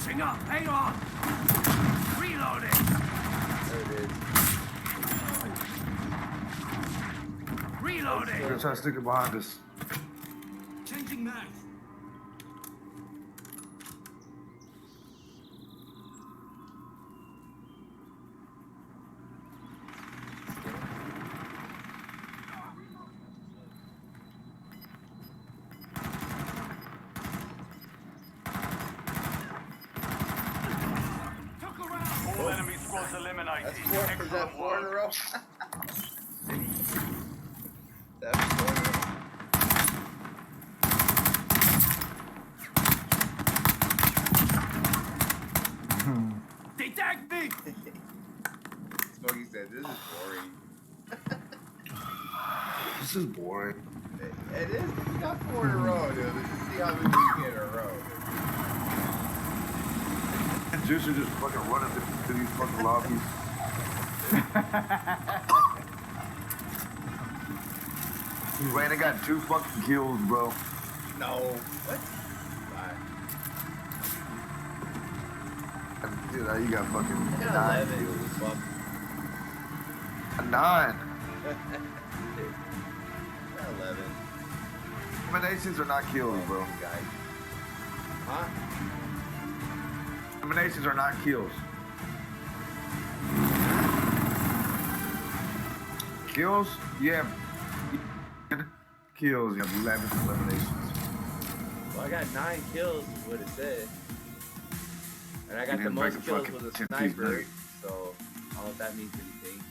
Catching up. Hang on. Reloading. There it is. Reloading. They're trying to stick it behind us. Changing mags. All enemy squads eliminated. That's four. Is that Excellent 4 in a work. row? That's 4 in a row. They tagged me. Smokey said, "This is boring." This is boring. It is. We got 4 in a row, dude. Let's just see how many we can get in a row. And Juicer just fucking running to these fucking lobbies. Raina got 2 fucking kills, bro. No. What? Bye. Dude, you got fucking I got 9 11. kills. Fuck. A 9. Dude. I got 11. Eliminations are not kills, bro. Guys. Huh? Eliminations are not kills. Kills? You have kills. You have 11 eliminations. Well, I got 9 kills, is what it said. And I got You the didn't break most the kills fucking with a 10-piece sniper, nugget. so I don't know if that means anything.